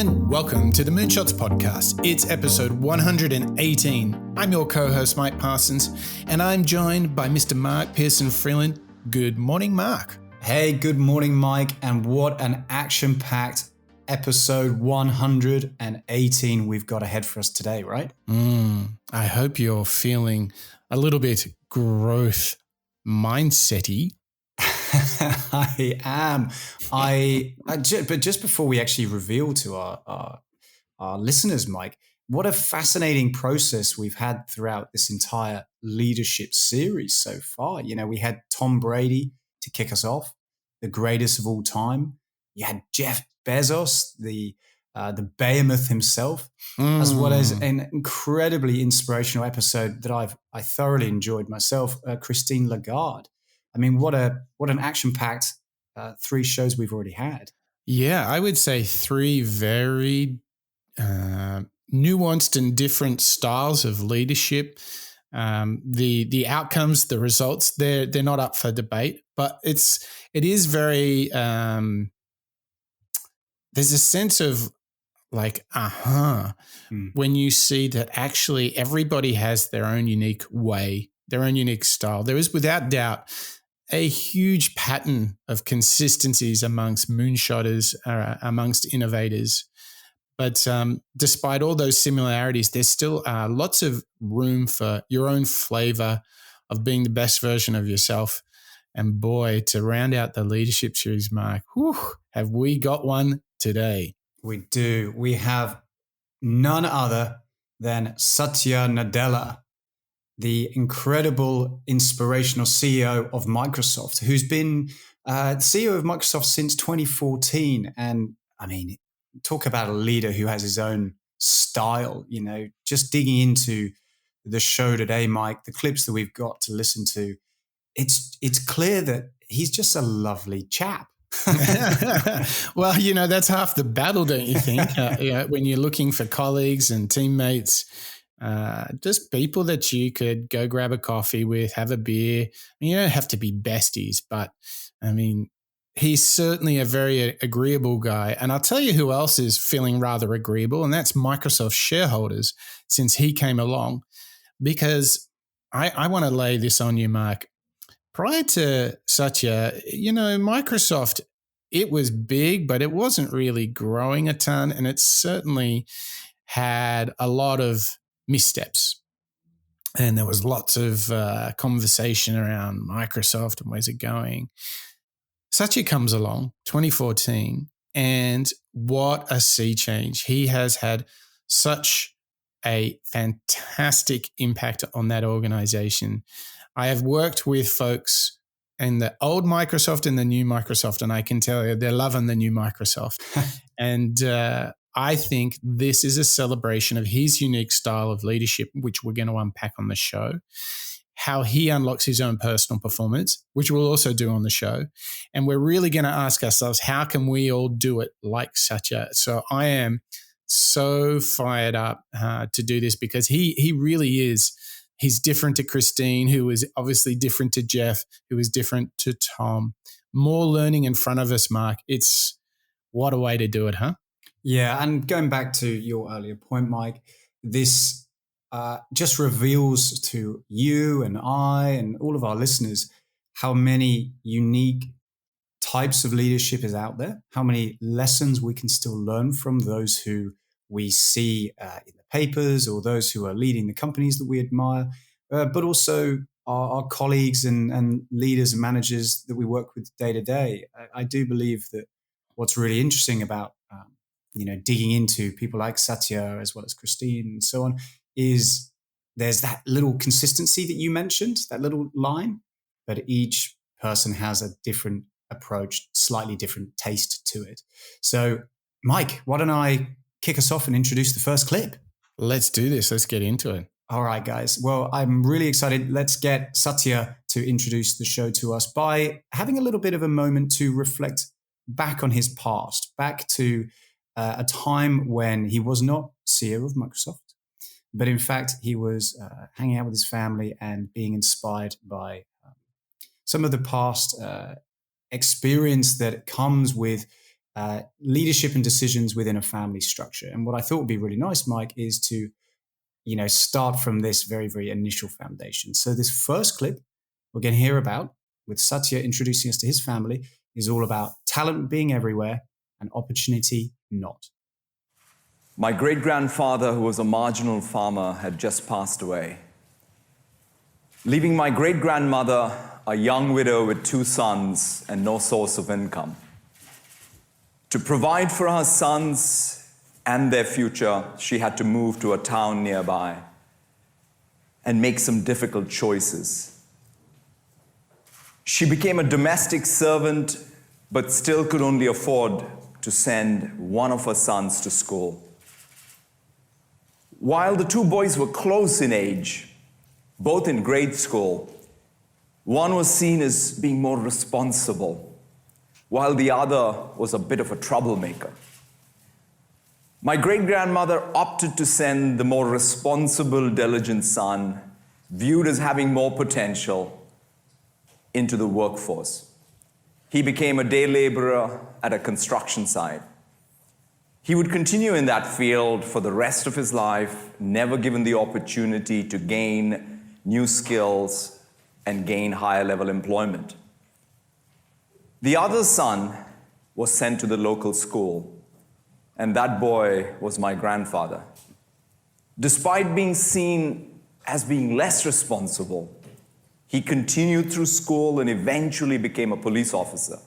and welcome to the Moonshots Podcast. It's episode 118. I'm your co-host, Mike Parsons, and I'm joined by Mr. Mark Pearson-Freeland. Good morning, Mark. Hey, good morning, Mike, and what an action-packed episode 118 we've got ahead for us today, right? I hope you're feeling a little bit growth mindset-y. I am. But just before we actually reveal to our listeners, Mike, what a fascinating process we've had throughout this entire leadership series so far. You know, we had Tom Brady to kick us off, the greatest of all time. You had Jeff Bezos, the behemoth himself, as well as an incredibly inspirational episode that I thoroughly enjoyed myself, Christine Lagarde. I mean, what an action-packed 3 shows we've already had. Yeah, I would say 3 very nuanced and different styles of leadership. The outcomes, the results, they're not up for debate, but it is very. There's a sense of like, when you see that actually everybody has their own unique way, their own unique style. There is without doubt a huge pattern of consistencies amongst moonshotters, amongst innovators. But despite all those similarities, there's still lots of room for your own flavor of being the best version of yourself. And boy, to round out the leadership series, Mark, have we got one today? We do. We have none other than Satya Nadella, the incredible, inspirational CEO of Microsoft, who's been CEO of Microsoft since 2014. And I mean, talk about a leader who has his own style, you know, just digging into the show today, Mike, the clips that we've got to listen to, it's clear that he's just a lovely chap. Well, you know, that's half the battle, don't you think? When you're looking for colleagues and teammates, just people that you could go grab a coffee with, have a beer. You don't have to be besties, but I mean, he's certainly a very agreeable guy. And I'll tell you who else is feeling rather agreeable, and that's Microsoft shareholders since he came along. Because I want to lay this on you, Mark. Prior to Satya, you know, Microsoft, it was big, but it wasn't really growing a ton. And it certainly had a lot of missteps. And there was lots of conversation around Microsoft and where's it going. Satya comes along, 2014, and what a sea change. He has had such a fantastic impact on that organization. I have worked with folks in the old Microsoft and the new Microsoft, and I can tell you they're loving the new Microsoft. And I think this is a celebration of his unique style of leadership, which we're going to unpack on the show, how he unlocks his own personal performance, which we'll also do on the show. And we're really going to ask ourselves, how can we all do it like Satya? So I am so fired up to do this because he really is. He's different to Christine, who is obviously different to Jeff, who is different to Tom. More learning in front of us, Mark. It's what a way to do it, huh? Yeah, and going back to your earlier point, Mike, this just reveals to you and I and all of our listeners how many unique types of leadership is out there, how many lessons we can still learn from those who we see in the papers or those who are leading the companies that we admire, but also our colleagues and leaders and managers that we work with day to day. I do believe that what's really interesting about digging into people like Satya as well as Christine and so on is there's that little consistency that you mentioned, that little line, but each person has a different approach, slightly different taste to it. So, Mike, why don't I kick us off and introduce the first clip? Let's do this. Let's get into it. All right, guys. Well, I'm really excited. Let's get Satya to introduce the show to us by having a little bit of a moment to reflect back on his past, back to a time when he was not CEO of Microsoft, but in fact, he was hanging out with his family and being inspired by some of the past experience that comes with leadership and decisions within a family structure. And what I thought would be really nice, Mike, is to start from this very, very initial foundation. So this first clip we're going to hear about, with Satya introducing us to his family, is all about talent being everywhere and opportunity not. My great-grandfather, who was a marginal farmer, had just passed away, leaving my great-grandmother a young widow with 2 sons and no source of income. To provide for her sons and their future, she had to move to a town nearby and make some difficult choices. She became a domestic servant, but still could only afford to send one of her sons to school. While the 2 boys were close in age, both in grade school, one was seen as being more responsible, while the other was a bit of a troublemaker. My great-grandmother opted to send the more responsible, diligent son, viewed as having more potential, into the workforce. He became a day laborer at a construction site. He would continue in that field for the rest of his life, never given the opportunity to gain new skills and gain higher level employment. The other son was sent to the local school, and that boy was my grandfather. Despite being seen as being less responsible, he continued through school and eventually became a police officer.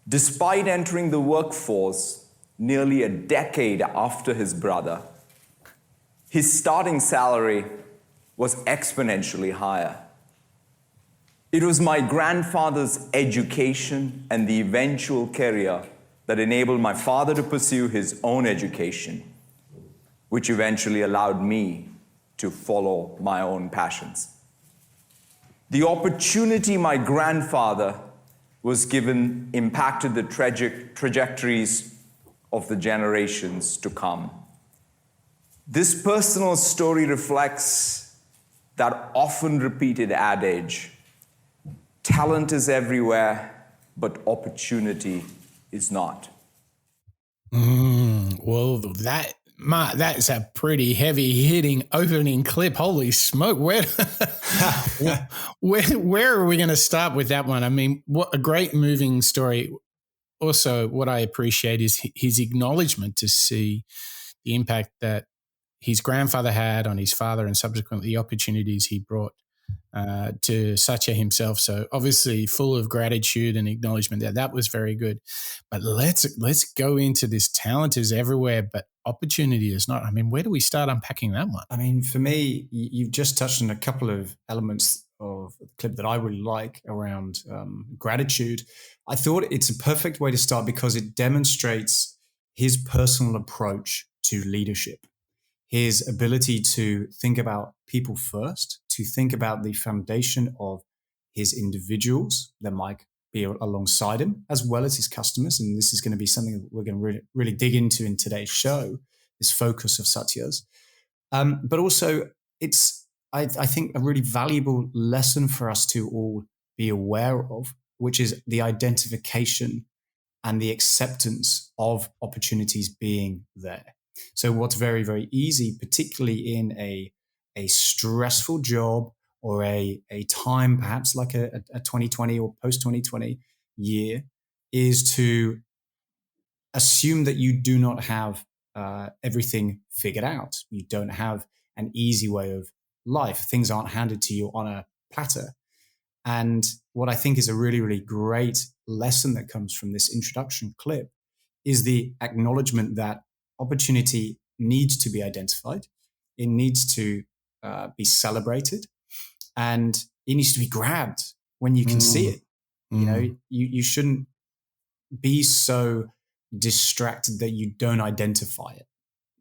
Despite entering the workforce nearly a decade after his brother, his starting salary was exponentially higher. It was my grandfather's education and the eventual career that enabled my father to pursue his own education, which eventually allowed me to follow my own passions. The opportunity my grandfather was given impacted the trajectories of the generations to come. This personal story reflects that often repeated adage, talent is everywhere, but opportunity is not. Well, that's a pretty heavy-hitting opening clip. Holy smoke! Where are we going to start with that one? I mean, what a great moving story. Also, what I appreciate is his acknowledgement to see the impact that his grandfather had on his father, and subsequently the opportunities he brought to Satya himself. So obviously full of gratitude and acknowledgement that was very good. But let's go into this. Talent is everywhere, but opportunity is not. I mean, where do we start unpacking that one? I mean, for me, you've just touched on a couple of elements of the clip that I really like around gratitude. I thought it's a perfect way to start because it demonstrates his personal approach to leadership, his ability to think about people first, to think about the foundation of his individuals that might be alongside him, as well as his customers. And this is going to be something that we're going to really dig into in today's show, this focus of Satya's. But also, it's, I think, a really valuable lesson for us to all be aware of, which is the identification and the acceptance of opportunities being there. So what's very, very easy, particularly in a stressful job or a time perhaps like a 2020 or post-2020 year, is to assume that you do not have everything figured out. You don't have an easy way of life. Things aren't handed to you on a platter. And what I think is a really, really great lesson that comes from this introduction clip is the acknowledgement that opportunity needs to be identified. It needs to be celebrated, and it needs to be grabbed when you can see it. You know, you shouldn't be so distracted that you don't identify it.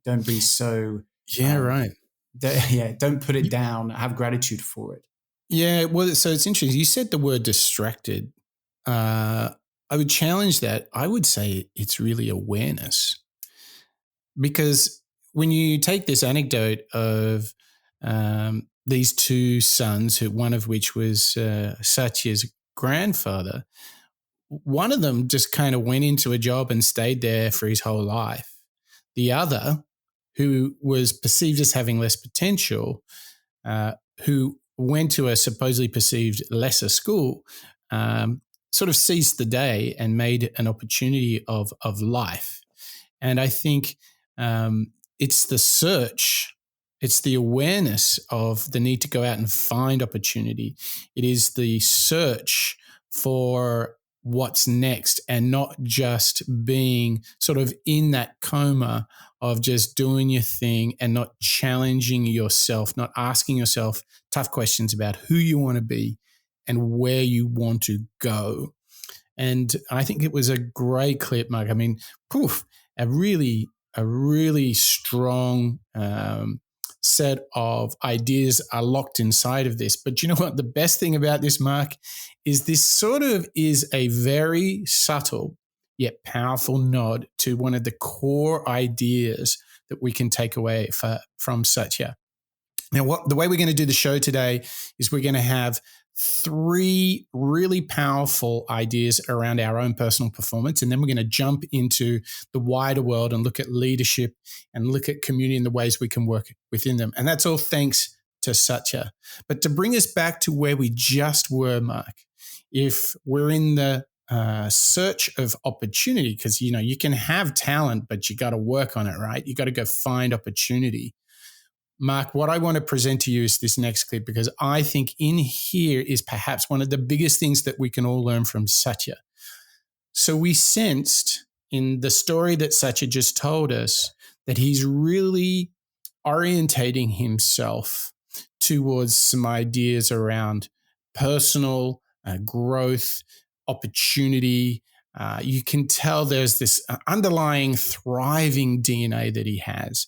Don't be so right. Don't put it down. Have gratitude for it. Yeah, well, so it's interesting. You said the word distracted. I would challenge that. I would say it's really awareness. Because when you take this anecdote of these 2 sons, one of which was Satya's grandfather, one of them just kind of went into a job and stayed there for his whole life. The other, who was perceived as having less potential, who went to a supposedly perceived lesser school, sort of seized the day and made an opportunity of life. And I think it's the search, it's the awareness of the need to go out and find opportunity. It is the search for what's next and not just being sort of in that coma of just doing your thing and not challenging yourself, not asking yourself tough questions about who you want to be and where you want to go. And I think it was a great clip, Mark. I mean, a really strong set of ideas are locked inside of this. But you know what? The best thing about this, Mark, is this sort of is a very subtle yet powerful nod to one of the core ideas that we can take away from Satya. Now, the way we're going to do the show today is we're going to have 3 really powerful ideas around our own personal performance, and then we're going to jump into the wider world and look at leadership and look at community and the ways we can work within them. And that's all thanks to Satya. But to bring us back to where we just were, Mark, if we're in the search of opportunity, because, you know, you can have talent, but you got to work on it, right? You got to go find opportunity. Mark, what I want to present to you is this next clip, because I think in here is perhaps one of the biggest things that we can all learn from Satya. So we sensed in the story that Satya just told us that he's really orientating himself towards some ideas around personal growth, opportunity. You can tell there's this underlying thriving DNA that he has.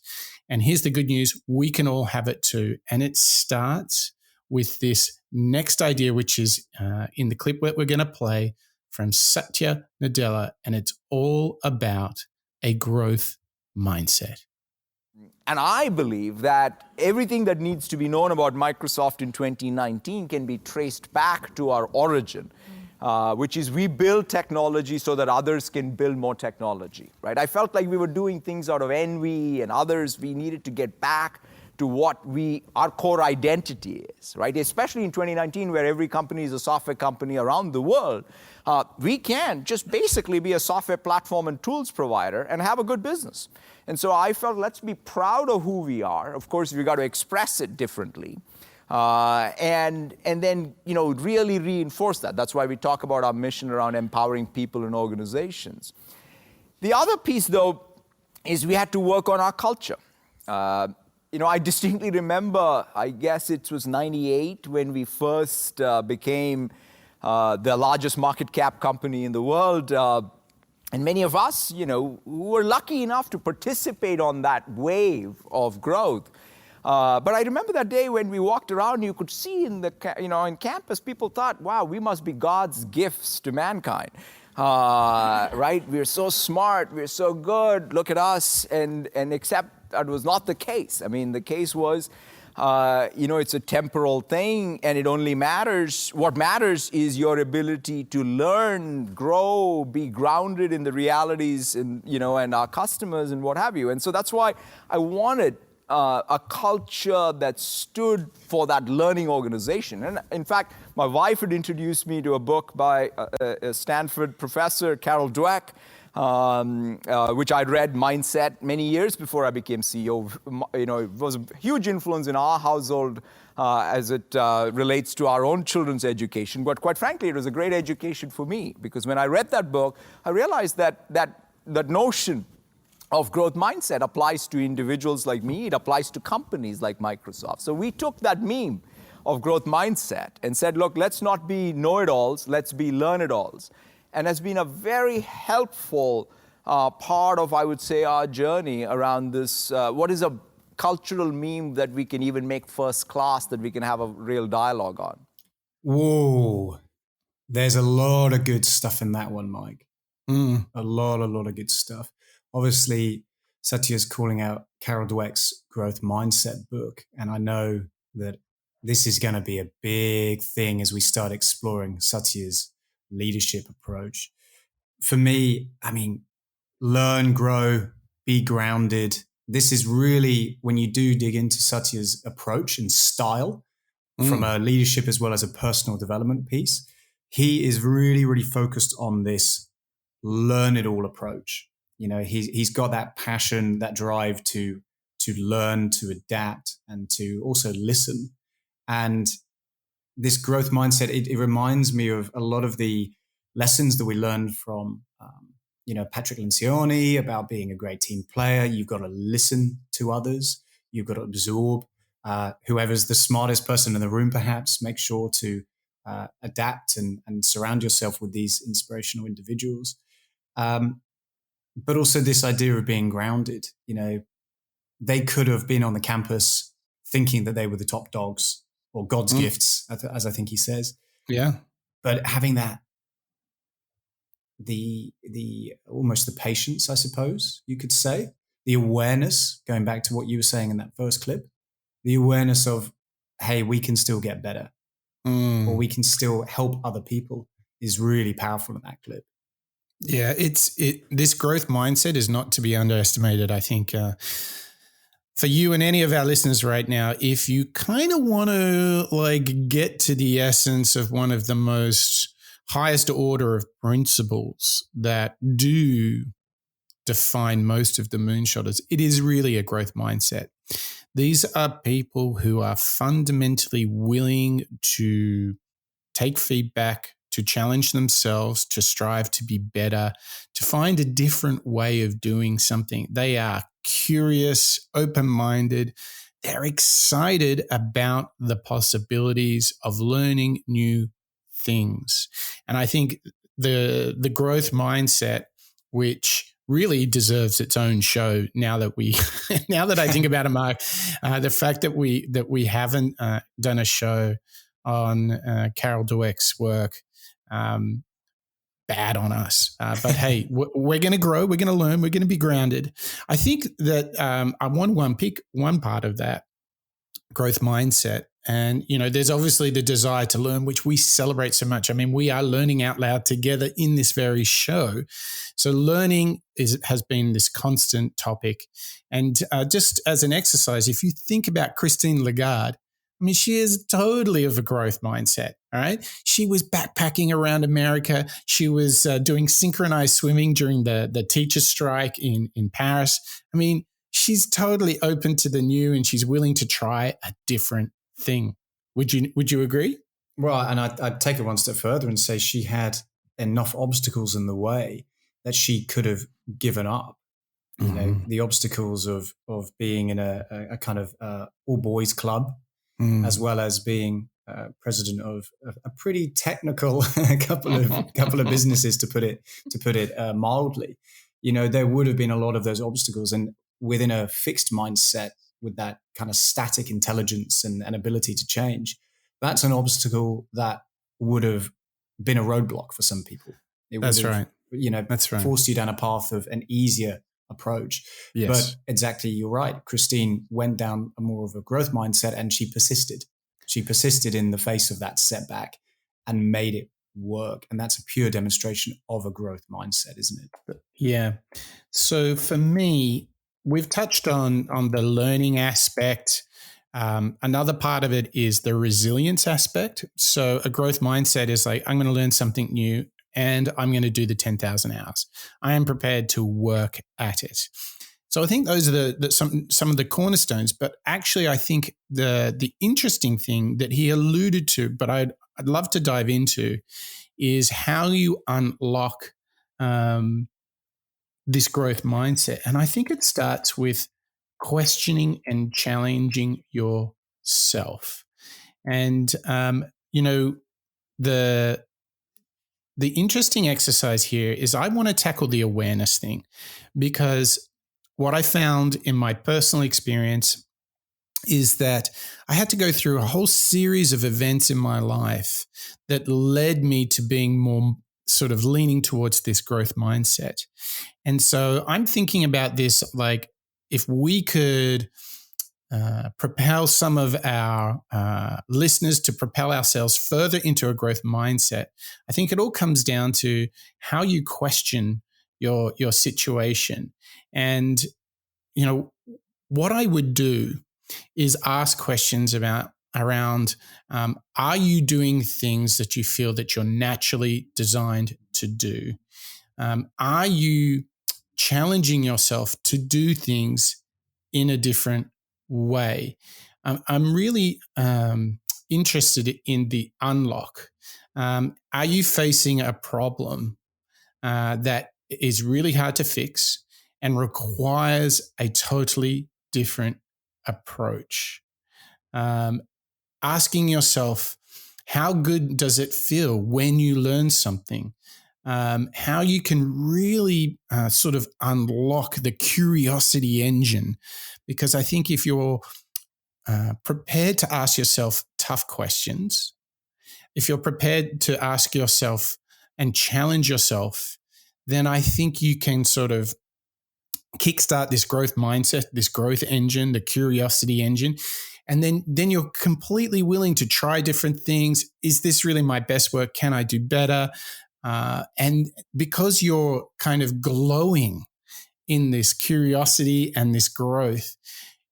And here's the good news, we can all have it too. And it starts with this next idea, which is in the clip that we're going to play from Satya Nadella. And it's all about a growth mindset. And I believe that everything that needs to be known about Microsoft in 2019 can be traced back to our origin. Which is we build technology so that others can build more technology, right? I felt like we were doing things out of envy and others. We needed to get back to what our core identity is, right? Especially in 2019, where every company is a software company around the world. We can just basically be a software platform and tools provider and have a good business. And so I felt, let's be proud of who we are. Of course, we got to express it differently. And then, you know, really reinforce that. That's why we talk about our mission around empowering people and organizations. The other piece, though, is we had to work on our culture. You know, I distinctly remember, I guess it was 98 when we first became the largest market cap company in the world. And many of us, you know, were lucky enough to participate on that wave of growth. But I remember that day when we walked around, you could see in campus, people thought, wow, we must be God's gifts to mankind, right? We're so smart, we're so good, look at us, and except that was not the case. I mean, the case was, it's a temporal thing, and it only matters, what matters is your ability to learn, grow, be grounded in the realities and our customers and what have you. And so that's why I wanted a culture that stood for that learning organization. And in fact, my wife had introduced me to a book by a Stanford professor, Carol Dweck, which I'd read, Mindset, many years before I became CEO. You know, it was a huge influence in our household as it relates to our own children's education. But quite frankly, it was a great education for me, because when I read that book, I realized that notion of growth mindset applies to individuals like me. It applies to companies like Microsoft. So we took that meme of growth mindset and said, look, let's not be know-it-alls, let's be learn-it-alls. And has been a very helpful part of, I would say, our journey around this, what is a cultural meme that we can even make first class, that we can have a real dialogue on. Whoa, there's a lot of good stuff in that one, Mike. A lot of good stuff. Obviously, Satya's calling out Carol Dweck's Growth Mindset book, and I know that this is going to be a big thing as we start exploring Satya's leadership approach. For me, I mean, learn, grow, be grounded. This is really, when you do dig into Satya's approach and style from a leadership as well as a personal development piece, he is really, really focused on this learn it all approach. You know, he's got that passion, that drive to learn, to adapt, and to also listen. And this growth mindset, it reminds me of a lot of the lessons that we learned from, Patrick Lencioni about being a great team player. You've got to listen to others. You've got to absorb whoever's the smartest person in the room, perhaps. Make sure to adapt and surround yourself with these inspirational individuals. But also this idea of being grounded. You know, they could have been on the campus thinking that they were the top dogs or God's gifts, as I think he says. Yeah. But having that, the almost the patience, I suppose you could say, the awareness, going back to what you were saying in that first clip, the awareness of, hey, we can still get better, or we can still help other people, is really powerful in that clip. Yeah, this growth mindset is not to be underestimated. I think for you and any of our listeners right now, if you kind of want to get to the essence of one of the most highest order of principles that do define most of the moonshotters, it is really a growth mindset. These are people who are fundamentally willing to take feedback, to challenge themselves, to strive to be better, to find a different way of doing something. They are curious, open-minded. They're excited about the possibilities of learning new things. And I think the growth mindset, which really deserves its own show now that I think about it, Mark, the fact that we haven't done a show on Carol Dweck's work, bad on us. But hey, we're going to grow, we're going to learn, we're going to be grounded. I think that I want to unpick one part of that growth mindset. And, there's obviously the desire to learn, which we celebrate so much. I mean, we are learning out loud together in this very show. So learning has been this constant topic. And just as an exercise, if you think about Christine Lagarde, I mean, she is totally of a growth mindset, all right? She was backpacking around America. She was doing synchronized swimming during the teacher strike in Paris. I mean, she's totally open to the new, and she's willing to try a different thing. Would you agree? Well, and I'd take it one step further and say she had enough obstacles in the way that she could have given up. You know, the obstacles of being in a kind of all boys club, as well as being president of a pretty technical couple of businesses, to put it mildly. You know, there would have been a lot of those obstacles, and within a fixed mindset with that kind of static intelligence and ability to change, that's an obstacle that would have been a roadblock for some people. It would have, That's right. forced you down a path of an easier approach. Yes. But exactly, you're right. Christine went down a more of a growth mindset, and she persisted. She persisted in the face of that setback and made it work. And that's a pure demonstration of a growth mindset, isn't it? Yeah. So for me, we've touched on the learning aspect. Another part of it is the resilience aspect. So a growth mindset is like, I'm going to learn something new and I'm going to do the 10,000 hours. I am prepared to work at it. So I think those are some of the cornerstones. But actually, I think the interesting thing that he alluded to, but I'd love to dive into, is how you unlock this growth mindset. And I think it starts with questioning and challenging yourself. And, the interesting exercise here is I want to tackle the awareness thing, because what I found in my personal experience is that I had to go through a whole series of events in my life that led me to being more sort of leaning towards this growth mindset. And so I'm thinking about this, like, if we could propel some of our listeners, to propel ourselves further into a growth mindset, I think it all comes down to how you question your situation. And, what I would do is ask questions around, are you doing things that you feel that you're naturally designed to do? Are you challenging yourself to do things in a different way? I'm really interested in the unlock. Are you facing a problem that is really hard to fix and requires a totally different approach? Asking yourself, how good does it feel when you learn something? How you can really sort of unlock the curiosity engine. Because I think if you're prepared to ask yourself tough questions, if you're prepared to ask yourself and challenge yourself, then I think you can sort of kickstart this growth mindset, this growth engine, the curiosity engine. And then you're completely willing to try different things. Is this really my best work? Can I do better? And because you're kind of glowing in this curiosity and this growth,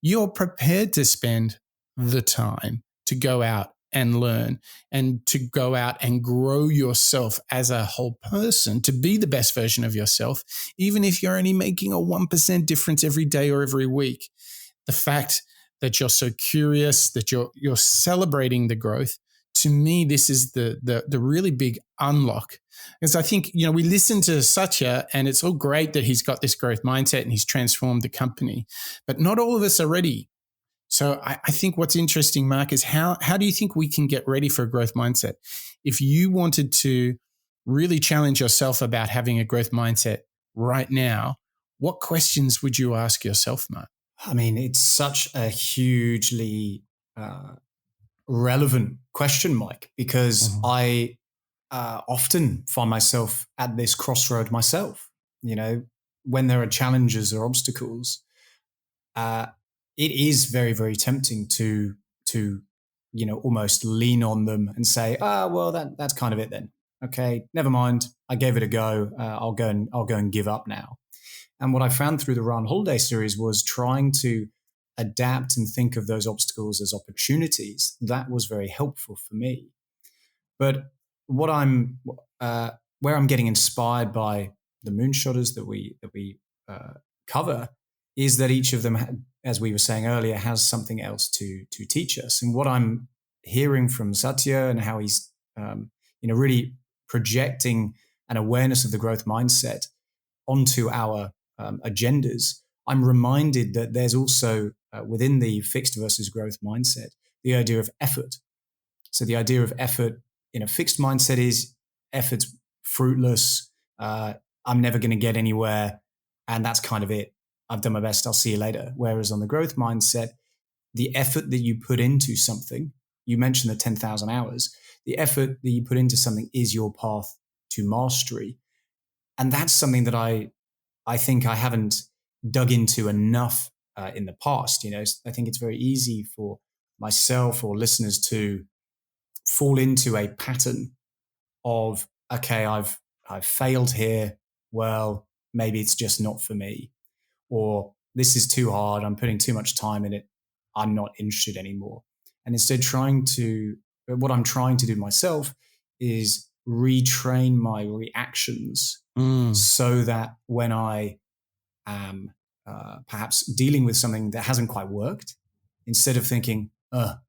you're prepared to spend the time to go out and learn and to go out and grow yourself as a whole person, to be the best version of yourself, even if you're only making a 1% difference every day or every week. The fact that you're so curious, that you're celebrating the growth, to me, this is the really big unlock. Because I think, we listen to Satya and it's all great that he's got this growth mindset and he's transformed the company, but not all of us are ready. So I think what's interesting, Mark, is how do you think we can get ready for a growth mindset? If you wanted to really challenge yourself about having a growth mindset right now, what questions would you ask yourself, Mark? I mean, it's such a hugely relevant question, Mike, because I often find myself at this crossroad myself. When there are challenges or obstacles, it is very, very tempting to almost lean on them and say, well, that's kind of it then. Okay, never mind. I gave it a go. I'll go and give up now. And what I found through the Run Holiday series was trying to adapt and think of those obstacles as opportunities. That was very helpful for me. But what where I'm getting inspired by the moonshotters that we cover is that each of them, as we were saying earlier, has something else to teach us. And what I'm hearing from Satya and how he's really projecting an awareness of the growth mindset onto our agendas, I'm reminded that there's also within the fixed versus growth mindset the idea of effort. So the idea of effort in a fixed mindset is effort's fruitless. I'm never going to get anywhere, and that's kind of it. I've done my best. I'll see you later. Whereas on the growth mindset, the effort that you put into something, you mentioned the 10,000 hours, the effort that you put into something is your path to mastery. And that's something that I think I haven't dug into enough in the past. I think it's very easy for myself or listeners to fall into a pattern of, okay, I've failed here. Well, maybe it's just not for me. Or this is too hard. I'm putting too much time in it. I'm not interested anymore. And instead what I'm trying to do myself is retrain my reactions so that when I am perhaps dealing with something that hasn't quite worked, instead of thinking, well,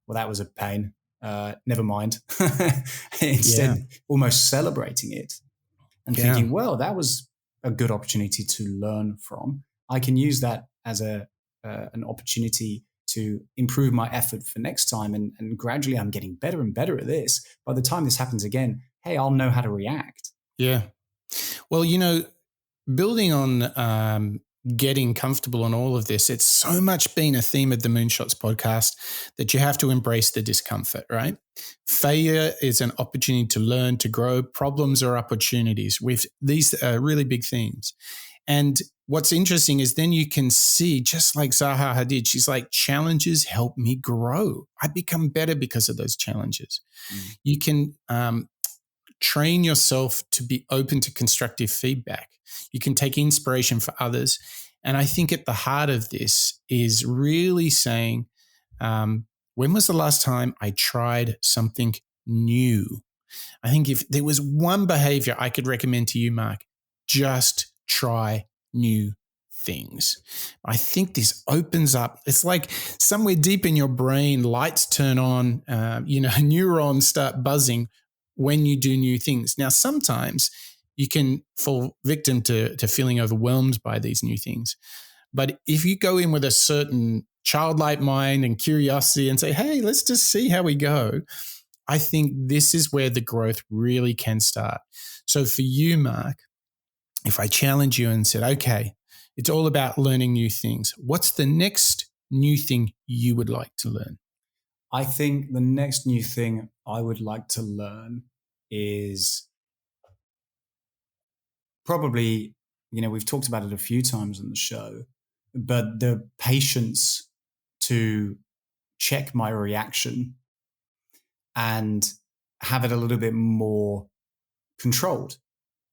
that was a pain, never mind, instead almost celebrating it and thinking, well, that was a good opportunity to learn from. I can use that as an opportunity to improve my effort for next time. And gradually I'm getting better and better at this. By the time this happens again, hey, I'll know how to react. Yeah. Well, building on getting comfortable on all of this, it's so much been a theme of the Moonshots podcast that you have to embrace the discomfort, right? Failure is an opportunity to learn, to grow. Problems are opportunities. These are really big themes. And what's interesting is then you can see, just like Zaha Hadid, she's like, challenges help me grow. I become better because of those challenges. You can train yourself to be open to constructive feedback. You can take inspiration for others. And I think at the heart of this is really saying, when was the last time I tried something new? I think if there was one behavior I could recommend to you, Mark, just try new things. I think this opens up. It's like somewhere deep in your brain, lights turn on, neurons start buzzing when you do new things. Now, sometimes you can fall victim to feeling overwhelmed by these new things. But if you go in with a certain childlike mind and curiosity and say, hey, let's just see how we go, I think this is where the growth really can start. So for you, Mark, if I challenge you and said, okay, it's all about learning new things, what's the next new thing you would like to learn? I think the next new thing I would like to learn is probably, we've talked about it a few times on the show, but the patience to check my reaction and have it a little bit more controlled.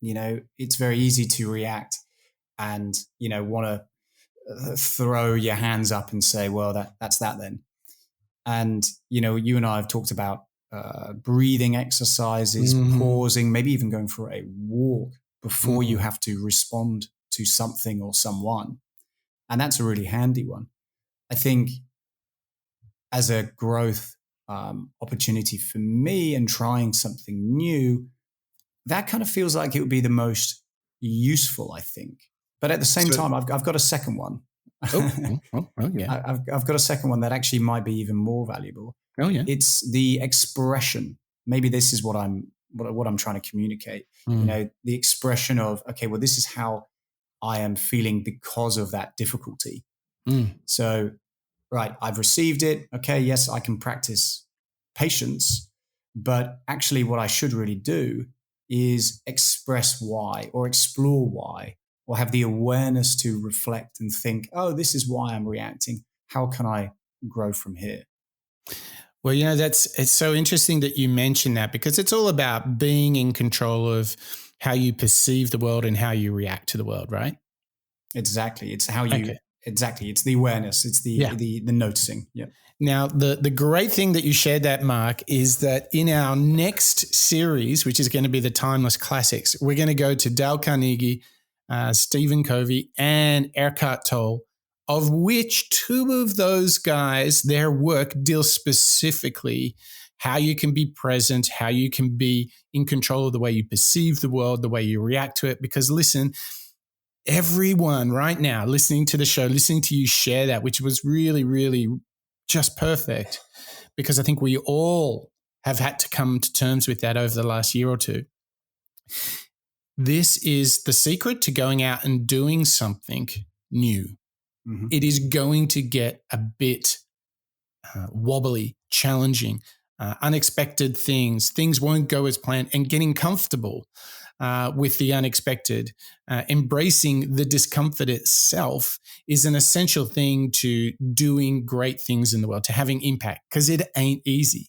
It's very easy to react and, want to throw your hands up and say, well, that's that then. And, you and I have talked about breathing exercises, pausing, maybe even going for a walk before you have to respond to something or someone. And that's a really handy one. I think as a growth opportunity for me and trying something new, that kind of feels like it would be the most useful, I think. But at the same time, I've got a second one. Yeah. I've got a second one that actually might be even more valuable. Oh, yeah. It's the expression. Maybe this is what I'm trying to communicate. The expression of, okay, well, this is how I am feeling because of that difficulty. So, right, I've received it. Okay, yes, I can practice patience, but actually what I should really do is express why or explore why, or have the awareness to reflect and think, oh, this is why I'm reacting. How can I grow from here? Well, it's so interesting that you mentioned that, because it's all about being in control of how you perceive the world and how you react to the world, right? Exactly. It's how you, exactly. It's the awareness. It's the noticing. Yeah. Now, the great thing that you shared that, Mark, is that in our next series, which is going to be the Timeless Classics, we're going to go to Dale Carnegie, Stephen Covey, and Eckhart Tolle, of which two of those guys, their work deals specifically how you can be present, how you can be in control of the way you perceive the world, the way you react to it. Because listen, everyone right now listening to the show, listening to you share that, which was really, really just perfect, because I think we all have had to come to terms with that over the last year or two. This is the secret to going out and doing something new. It is going to get a bit wobbly, challenging, unexpected things. Things won't go as planned, and getting comfortable with the unexpected, embracing the discomfort itself is an essential thing to doing great things in the world, to having impact, because it ain't easy.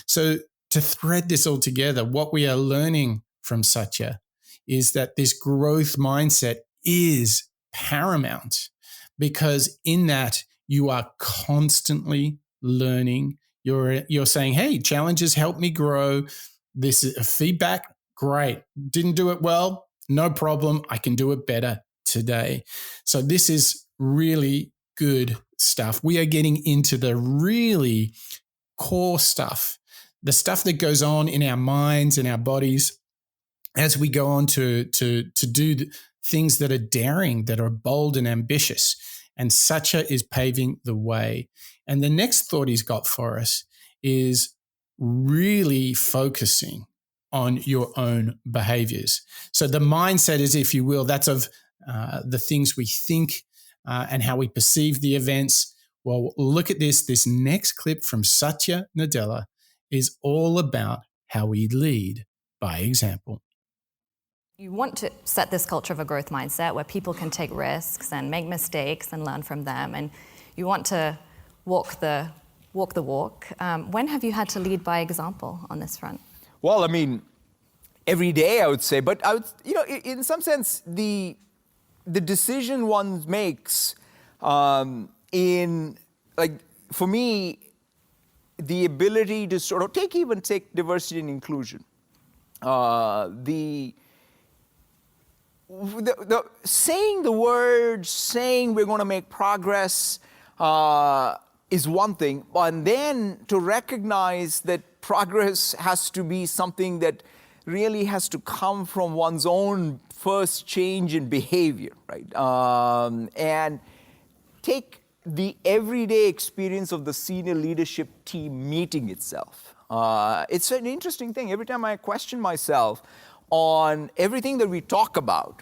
So to thread this all together, what we are learning from Satya is that this growth mindset is paramount, because in that you are constantly learning. You're saying, hey, challenges help me grow. This is a feedback. Great. Didn't do it well. No problem. I can do it better today. So this is really good stuff. We are getting into the really core stuff, the stuff that goes on in our minds and our bodies as we go on to do things that are daring, that are bold and ambitious. And Satya is paving the way. And the next thought he's got for us is really focusing on your own behaviors. So the mindset is, if you will, that's of the things we think and how we perceive the events. Well, look at this. This next clip from Satya Nadella is all about how we lead by example. You want to set this culture of a growth mindset where people can take risks and make mistakes and learn from them, and you want to walk the walk. When have you had to lead by example on this front? Well, I mean, every day I would say, but I would, in some sense, the decision one makes for me, the ability to sort of take diversity and inclusion. Saying the words, saying we're going to make progress is one thing, and then to recognize that progress has to be something that really has to come from one's own first change in behavior, right? And take the everyday experience of the senior leadership team meeting itself. It's an interesting thing. Every time I question myself on everything that we talk about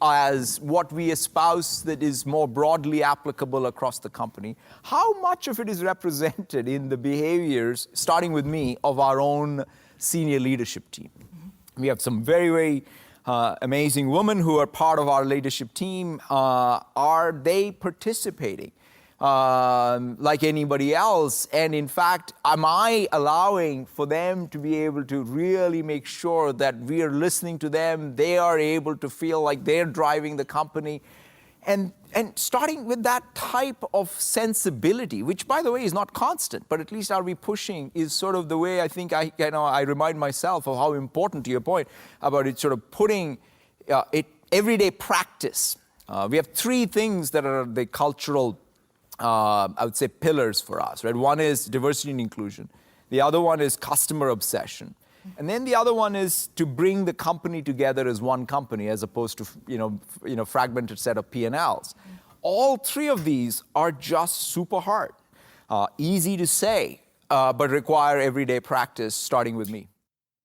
as what we espouse that is more broadly applicable across the company, how much of it is represented in the behaviors, starting with me, of our own senior leadership team? Mm-hmm. We have some very, very amazing women who are part of our leadership team. Are they participating like anybody else? And in fact, am I allowing for them to be able to really make sure that we are listening to them, they are able to feel like they're driving the company? And starting with that type of sensibility, which, by the way, is not constant, but at least are we pushing, is sort of the way I think I remind myself of how important, to your point, about it sort of putting it everyday practice. We have three things that are the cultural I would say pillars for us, right? One is diversity and inclusion. The other one is customer obsession. And then the other one is to bring the company together as one company, as opposed to fragmented set of P&Ls. All three of these are just super hard, easy to say, but require everyday practice, starting with me.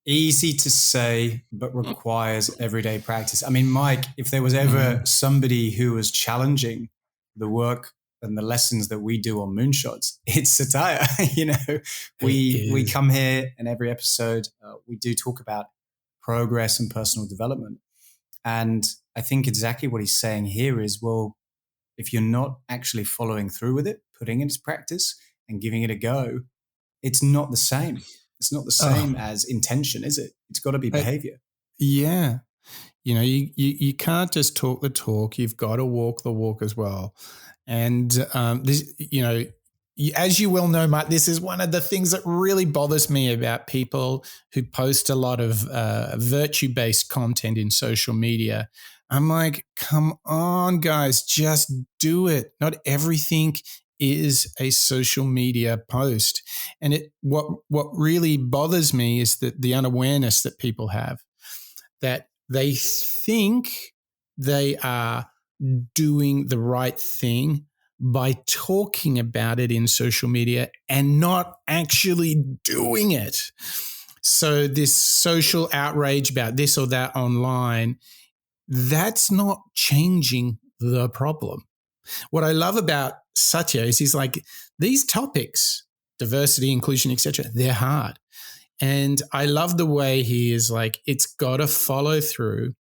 Easy to say, but requires everyday practice. I mean, Mike, if there was ever somebody who was challenging the work and the lessons that we do on Moonshots, it's Satya. We come here, and every episode we do talk about progress and personal development. And I think exactly what he's saying here is, well, if you're not actually following through with it, putting it into practice and giving it a go, it's not the same. It's not the same as intention, is it? It's got to be behavior. Yeah. You can't just talk the talk. You've got to walk the walk as well. And this, as you well know, Mike, this is one of the things that really bothers me about people who post a lot of virtue-based content in social media. I'm like, come on, guys, just do it. Not everything is a social media post. And what really bothers me is that the unawareness that people have, that they think they are doing the right thing by talking about it in social media and not actually doing it. So this social outrage about this or that online, that's not changing the problem. What I love about Satya is he's like, these topics, diversity, inclusion, etc., they're hard. And I love the way he is like, it's got to follow through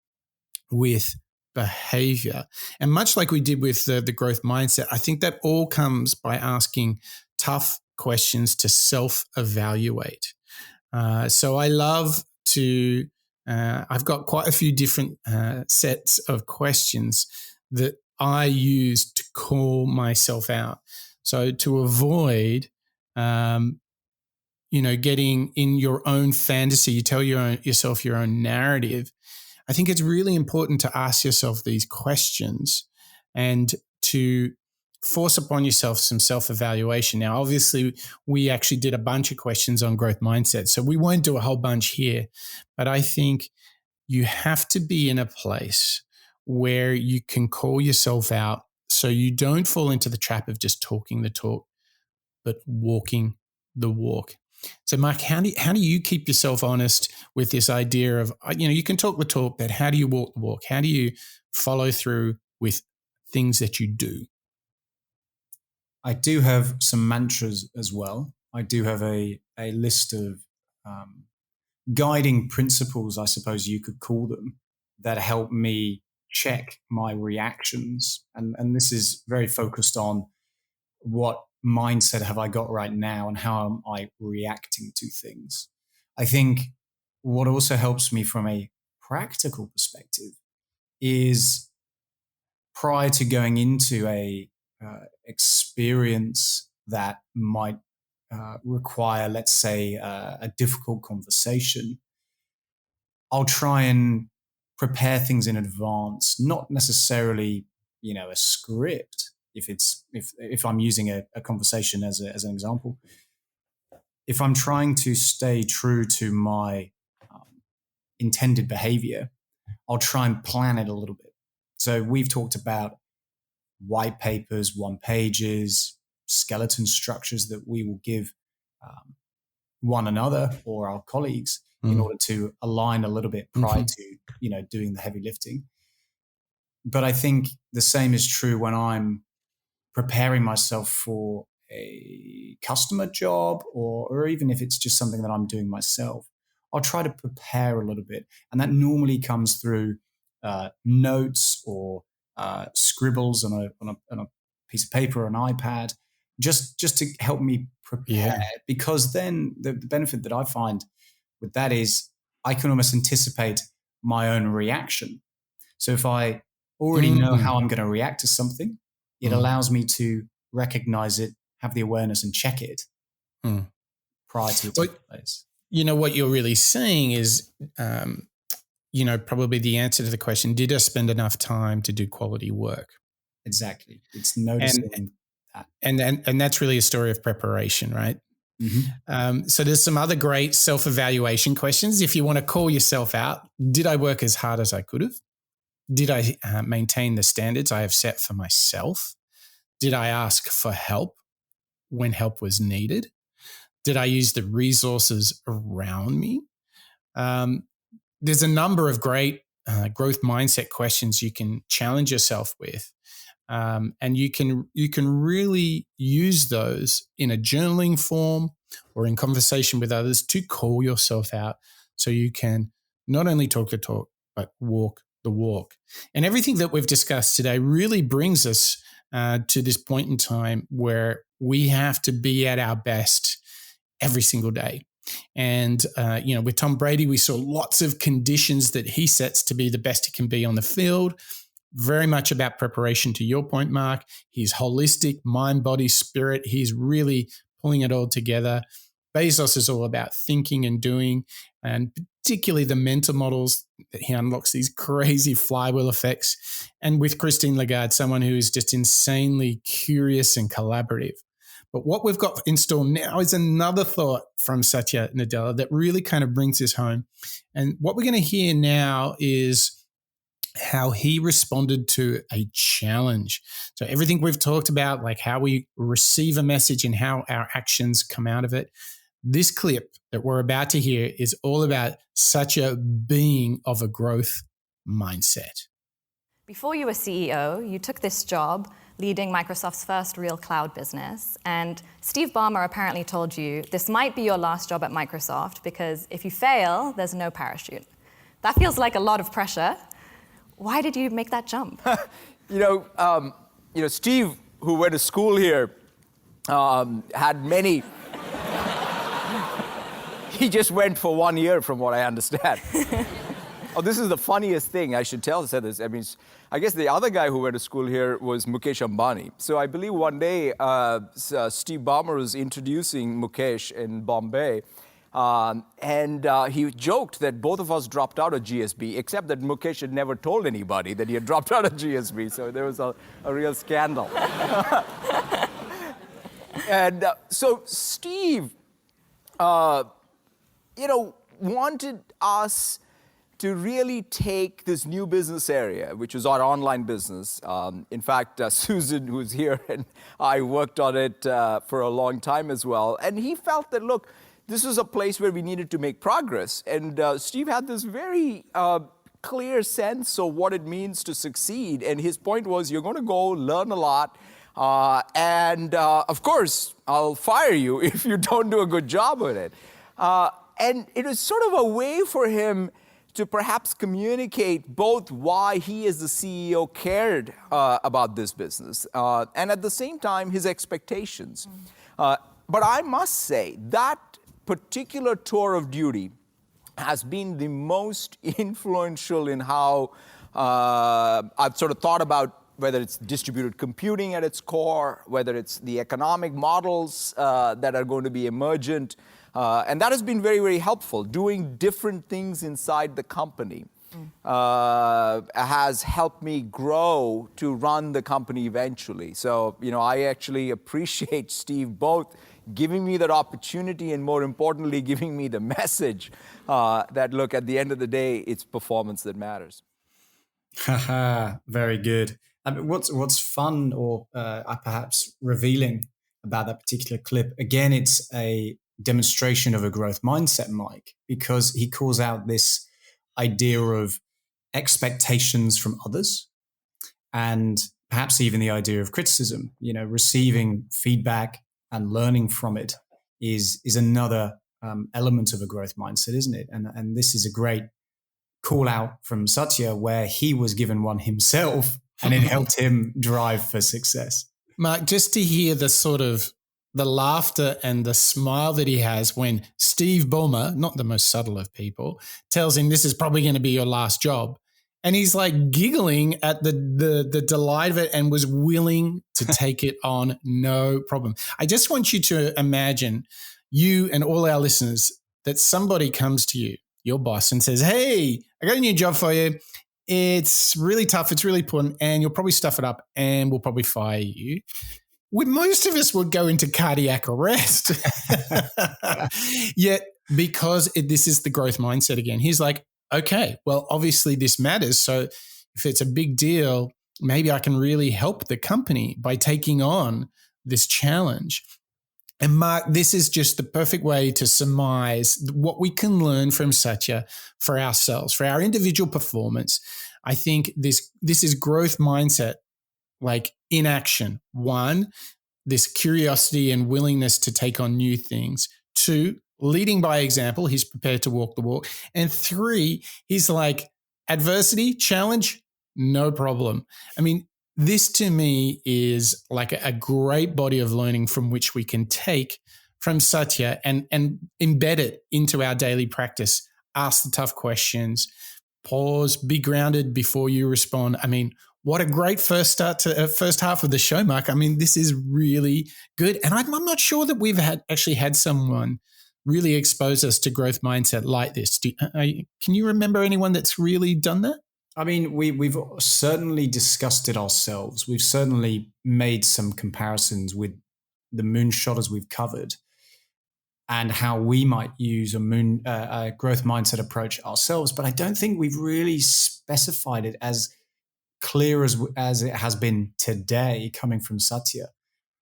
with behavior. And much like we did with the growth mindset, I think that all comes by asking tough questions to self-evaluate. So I love to, I've got quite a few different sets of questions that I use to call myself out. So to avoid, getting in your own fantasy, you tell yourself your own narrative. I think it's really important to ask yourself these questions and to force upon yourself some self-evaluation. Now, obviously, we actually did a bunch of questions on growth mindset, so we won't do a whole bunch here. But I think you have to be in a place where you can call yourself out so you don't fall into the trap of just talking the talk, but walking the walk. So, Mark, how do you keep yourself honest with this idea of, you can talk the talk, but how do you walk the walk? How do you follow through with things that you do? I do have some mantras as well. I do have a list of guiding principles, I suppose you could call them, that help me check my reactions. And this is very focused on what mindset have I got right now and how am I reacting to things. I think what also helps me from a practical perspective is prior to going into a experience that might require, let's say, a difficult conversation, I'll try and prepare things in advance, not necessarily, a script. If I'm using a conversation as an example, if I'm trying to stay true to my intended behavior, I'll try and plan it a little bit. So we've talked about white papers, one pages, skeleton structures that we will give one another or our colleagues in order to align a little bit prior to, doing the heavy lifting. But I think the same is true when I'm preparing myself for a customer job or even if it's just something that I'm doing myself. I'll try to prepare a little bit. And that normally comes through notes or scribbles on a piece of paper or an iPad, just to help me prepare. Because then the benefit that I find with that is I can almost anticipate my own reaction. So if I already know how I'm going to react to something, it allows me to recognize it, have the awareness and check it prior to it taking place. What you're really saying is, probably the answer to the question, did I spend enough time to do quality work? Exactly. It's noticing that. And that's really a story of preparation, right? So there's some other great self-evaluation questions. If you want to call yourself out, did I work as hard as I could have? Did I maintain the standards I have set for myself? Did I ask for help when help was needed? Did I use the resources around me? There's a number of great growth mindset questions you can challenge yourself with. And you can really use those in a journaling form or in conversation with others to call yourself out so you can not only talk the talk, but walk the walk. And everything that we've discussed today really brings us to this point in time where we have to be at our best every single day. And, with Tom Brady, we saw lots of conditions that he sets to be the best he can be on the field. Very much about preparation, to your point, Mark. He's holistic, mind, body, spirit. He's really pulling it all together. Bezos is all about thinking and doing, and particularly the mental models that he unlocks, these crazy flywheel effects. And with Christine Lagarde, someone who is just insanely curious and collaborative. But what we've got in store now is another thought from Satya Nadella that really kind of brings this home. And what we're going to hear now is how he responded to a challenge. So everything we've talked about, like how we receive a message and how our actions come out of it. This clip that we're about to hear is all about Satya being of a growth mindset. Before you were CEO, you took this job leading Microsoft's first real cloud business. And Steve Ballmer apparently told you this might be your last job at Microsoft because if you fail, there's no parachute. That feels like a lot of pressure. Why did you make that jump? Steve, who went to school here, had many. He just went for 1 year, from what I understand. Oh, this is the funniest thing. I should say this. I mean, I guess the other guy who went to school here was Mukesh Ambani. So I believe one day Steve Ballmer was introducing Mukesh in Bombay. And he joked that both of us dropped out of GSB, except that Mukesh had never told anybody that he had dropped out of GSB. So there was a real scandal. And so Steve, wanted us to really take this new business area, which was our online business. In fact, Susan, who's here, and I worked on it for a long time as well. And he felt that, look, this was a place where we needed to make progress. And Steve had this very clear sense of what it means to succeed. And his point was, you're going to go learn a lot. And of course, I'll fire you if you don't do a good job with it. And it was sort of a way for him to perhaps communicate both why he as the CEO cared about this business and at the same time his expectations. But I must say that particular tour of duty has been the most influential in how I've sort of thought about whether it's distributed computing at its core, whether it's the economic models that are going to be emergent. And that has been very, very helpful. Doing different things inside the company has helped me grow to run the company eventually. So, I actually appreciate Steve both giving me that opportunity and, more importantly, giving me the message that, look, at the end of the day, it's performance that matters. Very good. I mean, what's fun or perhaps revealing about that particular clip, again, it's a demonstration of a growth mindset, Mike, because he calls out this idea of expectations from others and perhaps even the idea of criticism. Receiving feedback and learning from it is another element of a growth mindset, isn't it? And this is a great call out from Satya where he was given one himself and it helped him drive for success. Mark, just to hear the sort of the laughter and the smile that he has when Steve Ballmer, not the most subtle of people, tells him this is probably going to be your last job. And he's like giggling at the delight of it and was willing to take it on, no problem. I just want you to imagine, you and all our listeners, that somebody comes to you, your boss, and says, hey, I got a new job for you. It's really tough. It's really important. And you'll probably stuff it up and we'll probably fire you. Most of us would go into cardiac arrest. Yet, because this is the growth mindset again, he's like, okay, well, obviously this matters. So if it's a big deal, maybe I can really help the company by taking on this challenge. And Mark, this is just the perfect way to surmise what we can learn from Satya for ourselves, for our individual performance. I think this is growth mindset, like in action. 1, this curiosity and willingness to take on new things. 2, leading by example. He's prepared to walk the walk. And 3, he's like, adversity, challenge, no problem. I mean, this to me is like a great body of learning from which we can take from Satya and embed it into our daily practice. Ask the tough questions, pause, be grounded before you respond. I mean, what a great first half of the show, Mark. I mean, this is really good. And I'm not sure that we've actually had someone really expose us to growth mindset like this. Can you remember anyone that's really done that? I mean, we've certainly discussed it ourselves. We've certainly made some comparisons with the moonshotters we've covered and how we might use a growth mindset approach ourselves. But I don't think we've really specified it as clear as it has been today coming from Satya.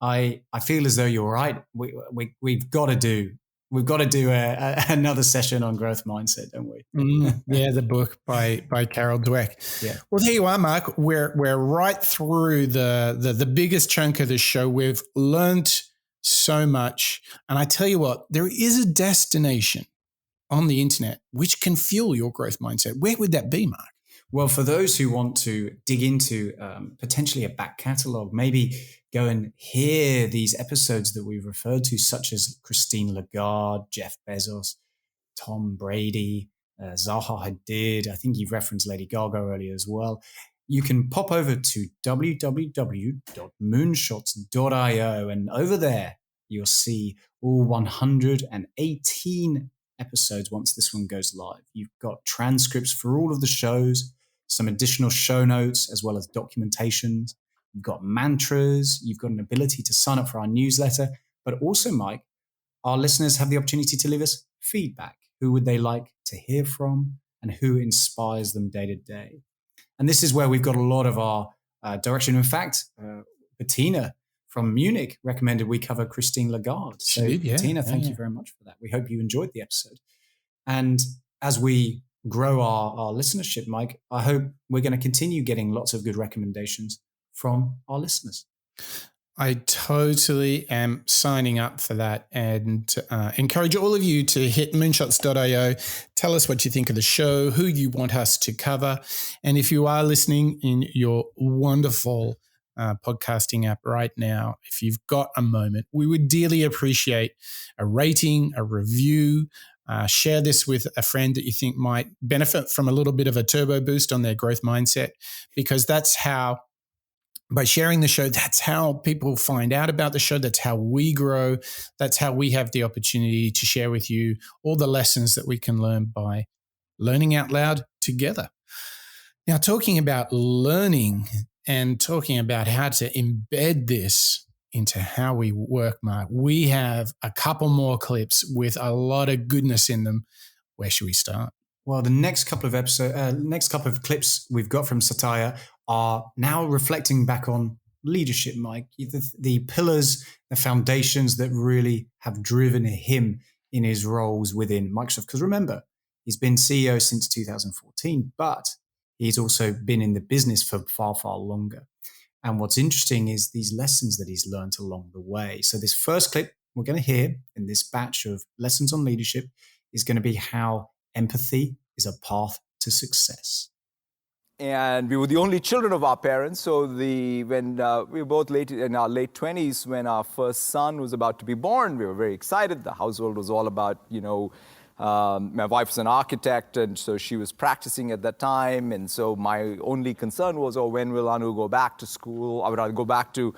I feel as though you're right. We've got to do another session on growth mindset, don't we? Yeah, the book by Carol Dweck. Yeah. Well, there you are, Mark. We're right through the biggest chunk of the show. We've learned so much, and I tell you what, there is a destination on the internet which can fuel your growth mindset. Where would that be, Mark? Well, for those who want to dig into potentially a back catalogue, maybe go and hear these episodes that we've referred to, such as Christine Lagarde, Jeff Bezos, Tom Brady, Zaha Hadid. I think you've referenced Lady Gaga earlier as well. You can pop over to www.moonshots.io, and over there you'll see all 118 episodes once this one goes live. You've got transcripts for all of the shows, some additional show notes, as well as documentations. You've got mantras. You've got an ability to sign up for our newsletter. But also, Mike, our listeners have the opportunity to leave us feedback. Who would they like to hear from and who inspires them day to day? And this is where we've got a lot of our direction. In fact, Bettina from Munich recommended we cover Christine Lagarde. So, Bettina, thank you very much for that. We hope you enjoyed the episode. And as we grow our listenership, Mike, I hope we're going to continue getting lots of good recommendations from our listeners. I totally am signing up for that, and encourage all of you to hit moonshots.io. Tell us what you think of the show, who you want us to cover. And if you are listening in your wonderful podcasting app right now, if you've got a moment, we would dearly appreciate a rating, a review. Share this with a friend that you think might benefit from a little bit of a turbo boost on their growth mindset, because that's how, by sharing the show, that's how people find out about the show. That's how we grow. That's how we have the opportunity to share with you all the lessons that we can learn by learning out loud together. Now, talking about learning and talking about how to embed this into how we work, Mark, we have a couple more clips with a lot of goodness in them. Where should we start? Well, the next couple of clips we've got from Satya are now reflecting back on leadership, Mike, the pillars, the foundations that really have driven him in his roles within Microsoft. Because remember, he's been CEO since 2014, but he's also been in the business for far, far longer. And what's interesting is these lessons that he's learned along the way. So this first clip we're going to hear in this batch of lessons on leadership is going to be how empathy is a path to success. And we were the only children of our parents. So when we were both in our late 20s, when our first son was about to be born, we were very excited. The household was all about, my wife's an architect, and so she was practicing at that time. And so my only concern was, when will Anu go back to school? I would go back to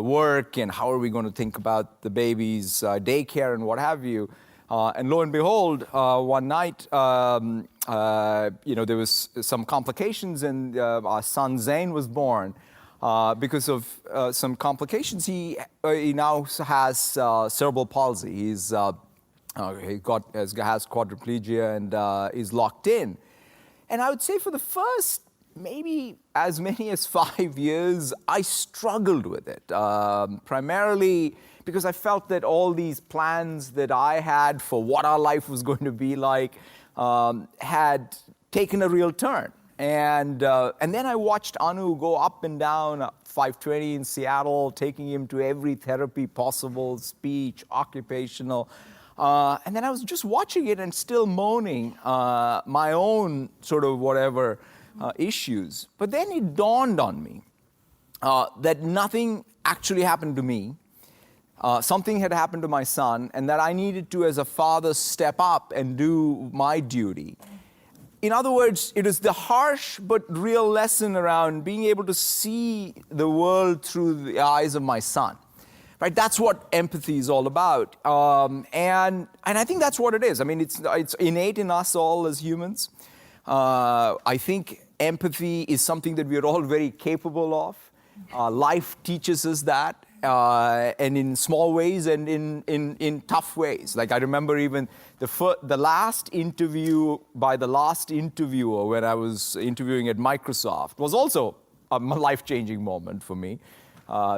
work, and how are we going to think about the baby's daycare and what have you? And lo and behold, one night, there was some complications, and our son Zain was born. Because of some complications, he now has cerebral palsy. He has quadriplegia and is locked in. And I would say for the first maybe as many as 5 years, I struggled with it, primarily because I felt that all these plans that I had for what our life was going to be like had taken a real turn. And then I watched Anu go up and down 520 in Seattle, taking him to every therapy possible, speech, occupational. And then I was just watching it and still moaning my own sort of whatever issues. But then it dawned on me that nothing actually happened to me. Something had happened to my son, and that I needed to, as a father, step up and do my duty. In other words, it is the harsh but real lesson around being able to see the world through the eyes of my son. Right? That's what empathy is all about. And I think that's what it is. I mean, it's innate in us all as humans. I think empathy is something that we are all very capable of. Life teaches us that. And in small ways and in tough ways. Like I remember even the last interview by the last interviewer when I was interviewing at Microsoft was also a life-changing moment for me.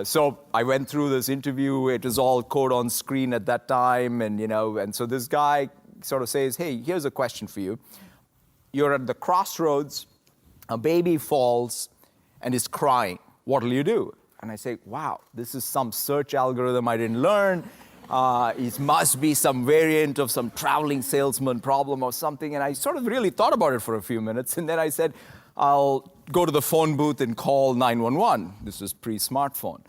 So I went through this interview. It was all code on screen at that time, and so this guy sort of says, "Hey, here's a question for you. You're at the crossroads. A baby falls and is crying. What'll you do?" And I say, wow, this is some search algorithm I didn't learn. It must be some variant of some traveling salesman problem or something. And I sort of really thought about it for a few minutes. And then I said, I'll go to the phone booth and call 911. This was pre-smartphone.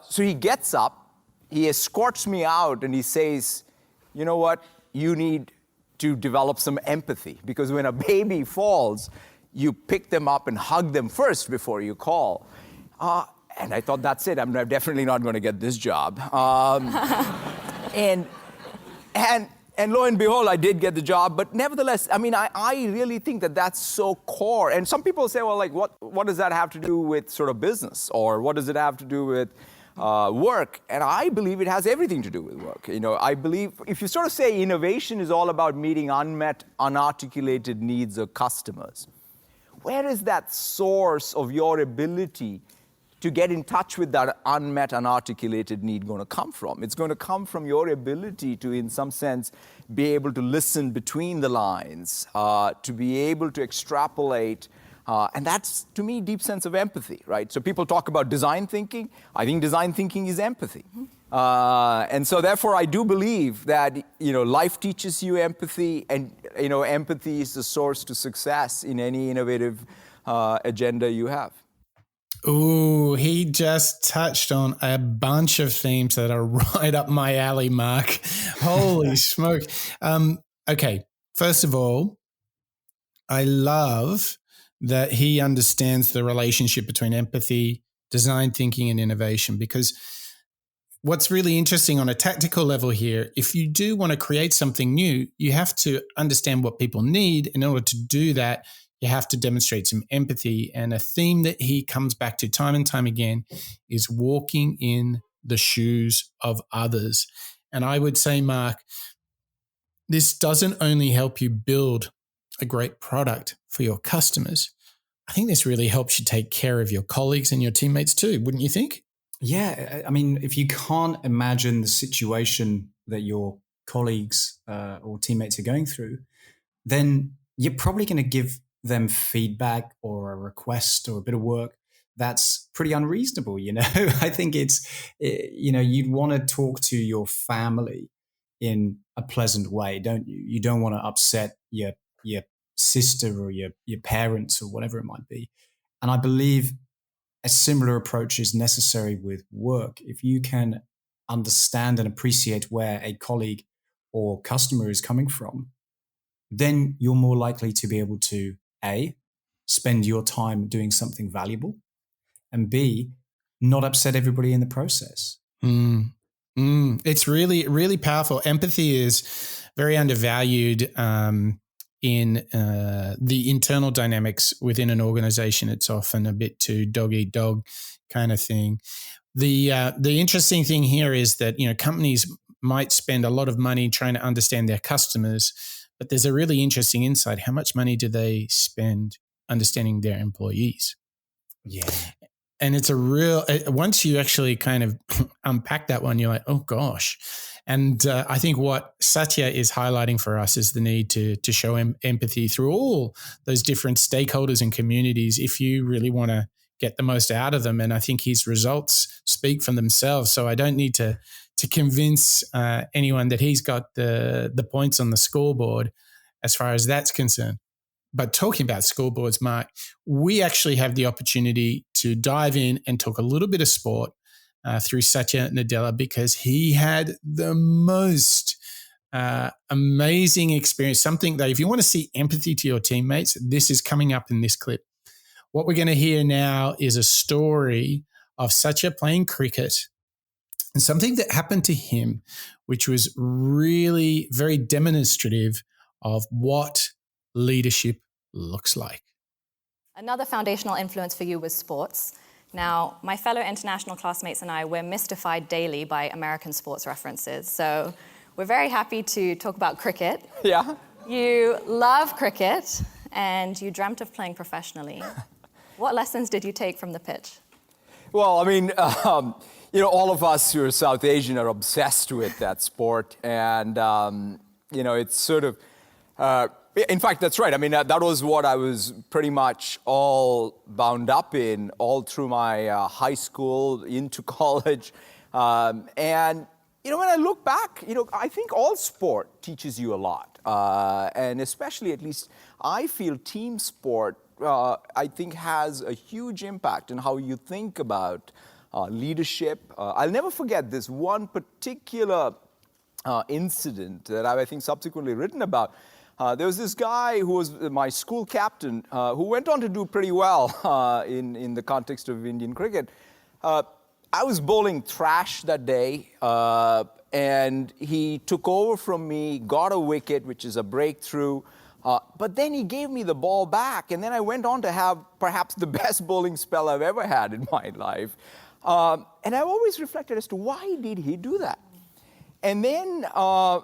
So he gets up, he escorts me out, and he says, you know what? You need to develop some empathy. Because when a baby falls, you pick them up and hug them first before you call. And I thought, that's it. I'm definitely not going to get this job. And lo and behold, I did get the job. But nevertheless, I mean, I really think that that's so core. And some people say, well, like, what does that have to do with sort of business? Or what does it have to do with work? And I believe it has everything to do with work. I believe if you sort of say innovation is all about meeting unmet, unarticulated needs of customers, where is that source of your ability to get in touch with that unmet, unarticulated need going to come from? It's going to come from your ability to, in some sense, be able to listen between the lines, to be able to extrapolate And that's, to me, deep sense of empathy, right? So people talk about design thinking. I think design thinking is empathy. And so therefore, I do believe that, life teaches you empathy, and, empathy is the source to success in any innovative agenda you have. Ooh, he just touched on a bunch of themes that are right up my alley, Mark. Holy smoke. Okay, first of all, I love that he understands the relationship between empathy, design thinking, and innovation, because what's really interesting on a tactical level here, if you do want to create something new, you have to understand what people need. In order to do that, you have to demonstrate some empathy. And a theme that he comes back to time and time again is walking in the shoes of others. And I would say, Mark, this doesn't only help you build a great product for your customers. I think this really helps you take care of your colleagues and your teammates too, wouldn't you think? Yeah, I mean, if you can't imagine the situation that your colleagues or teammates are going through, then you're probably going to give them feedback or a request or a bit of work that's pretty unreasonable. I think you'd want to talk to your family in a pleasant way, don't you? You don't want to upset your sister or your parents or whatever it might be. And I believe a similar approach is necessary with work. If you can understand and appreciate where a colleague or customer is coming from, then you're more likely to be able to A, spend your time doing something valuable, and B, not upset everybody in the process. It's really, really powerful. Empathy is very undervalued in the internal dynamics within an organization. It's often a bit too dog eat dog kind of thing. The interesting thing here is that companies might spend a lot of money trying to understand their customers, but there's a really interesting insight. How much money do they spend understanding their employees? Yeah. And it's a real, once you actually kind of unpack that one, you're like, oh gosh. And I think what Satya is highlighting for us is the need to show empathy through all those different stakeholders and communities if you really want to get the most out of them. And I think his results speak for themselves. So I don't need to convince anyone that he's got the points on the scoreboard as far as that's concerned. But talking about scoreboards, Mark, we actually have the opportunity to dive in and talk a little bit of sport through Satya Nadella, because he had the most amazing experience. Something that if you want to see empathy to your teammates, this is coming up in this clip. What we're going to hear now is a story of Satya playing cricket and something that happened to him, which was really very demonstrative of what leadership looks like. Another foundational influence for you was sports. Now, my fellow international classmates and I, we're mystified daily by American sports references. So we're very happy to talk about cricket. Yeah. You love cricket and you dreamt of playing professionally. What lessons did you take from the pitch? Well, I mean, all of us who are South Asian are obsessed with that sport. And, it's sort of... in fact, that's right. I mean, that was what I was pretty much all bound up in all through my high school, into college. And, when I look back, I think all sport teaches you a lot. And especially, at least, I feel team sport, I think, has a huge impact on how you think about leadership. I'll never forget this one particular incident that I've, I think, subsequently written about. There was this guy who was my school captain who went on to do pretty well in the context of Indian cricket. I was bowling trash that day, and he took over from me, got a wicket, which is a breakthrough, but then he gave me the ball back, and then I went on to have perhaps the best bowling spell I've ever had in my life. And I've always reflected as to why did he do that? And then,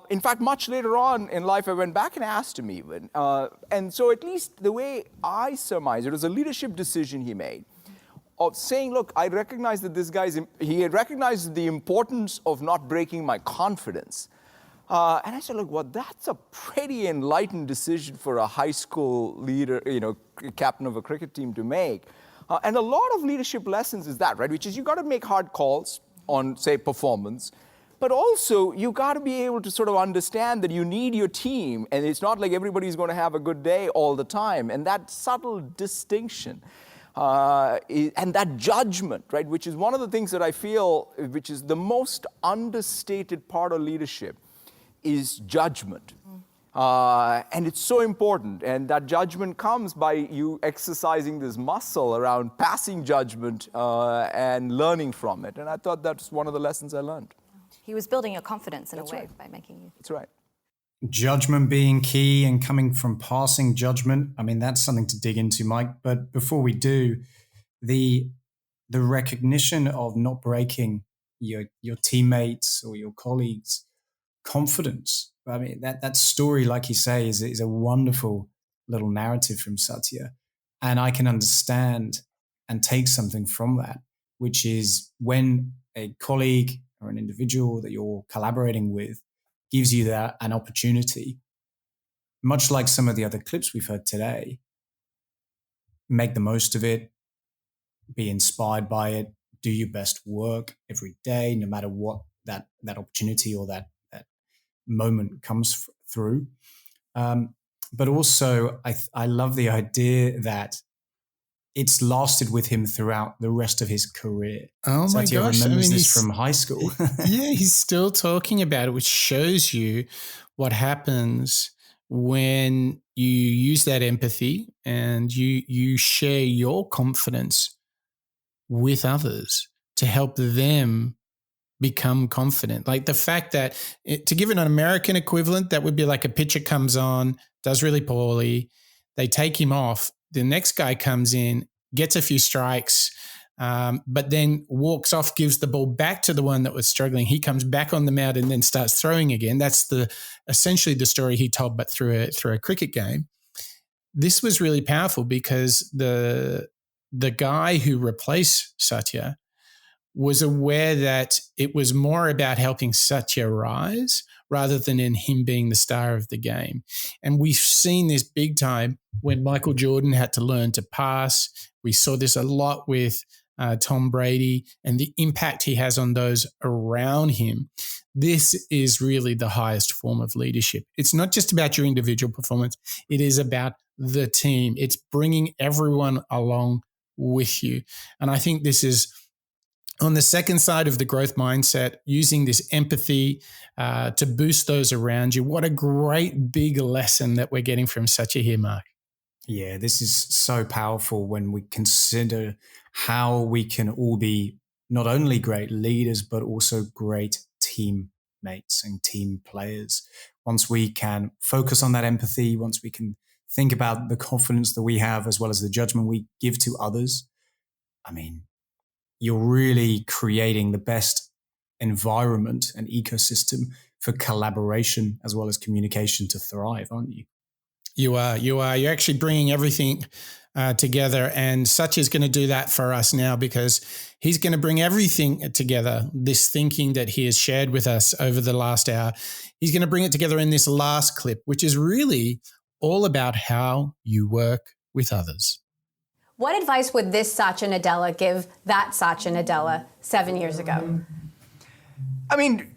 in fact, much later on in life, I went back and asked him even. And so at least the way I surmise it was a leadership decision he made of saying, look, I recognize that he had recognized the importance of not breaking my confidence. And I said, look, well, that's a pretty enlightened decision for a high school leader, captain of a cricket team to make. And a lot of leadership lessons is that, right? Which is you got to make hard calls on, say, performance. But also, you got to be able to sort of understand that you need your team, and it's not like everybody's going to have a good day all the time. And that subtle distinction and that judgment, right, which is one of the things that I feel, which is the most understated part of leadership, is judgment. And it's so important. And that judgment comes by you exercising this muscle around passing judgment and learning from it. And I thought that's one of the lessons I learned. He was building your confidence in That's a way right. by making you. That's right. Judgment being key and coming from passing judgment. I mean, that's something to dig into, Mike. But before we do, the recognition of not breaking your teammates or your colleagues' confidence. I mean, that story, like you say, is a wonderful little narrative from Satya. And I can understand and take something from that, which is when a colleague or an individual that you're collaborating with gives you that an opportunity, much like some of the other clips we've heard today, make the most of it, be inspired by it, do your best work every day, no matter what that opportunity or that moment comes through. But also, I love the idea that it's lasted with him throughout the rest of his career. Oh my Satya gosh. remembers this from high school. Yeah, he's still talking about it, which shows you what happens when you use that empathy and you share your confidence with others to help them become confident. Like the fact that, to give it an American equivalent, that would be like a pitcher comes on, does really poorly, they take him off, the next guy comes in, gets a few strikes, but then walks off, gives the ball back to the one that was struggling. He comes back on the mound and then starts throwing again. That's essentially the story he told, but through a cricket game. This was really powerful because the guy who replaced Satya was aware that it was more about helping Satya rise rather than in him being the star of the game. And we've seen this big time when Michael Jordan had to learn to pass. We saw this a lot with Tom Brady and the impact he has on those around him. This is really the highest form of leadership. It's not just about your individual performance. It is about the team. It's bringing everyone along with you. And I think this is on the second side of the growth mindset, using this empathy to boost those around you. What a great big lesson that we're getting from Satya here, Mark. Yeah, this is so powerful when we consider how we can all be not only great leaders, but also great teammates and team players. Once we can focus on that empathy, once we can think about the confidence that we have as well as the judgment we give to others, I mean, you're really creating the best environment and ecosystem for collaboration as well as communication to thrive, aren't you? You are. You're actually bringing everything together, and Satya's going to do that for us now because he's going to bring everything together, this thinking that he has shared with us over the last hour. He's going to bring it together in this last clip, which is really all about how you work with others. What advice would this Satya Nadella give that Satya Nadella 7 years ago? I mean,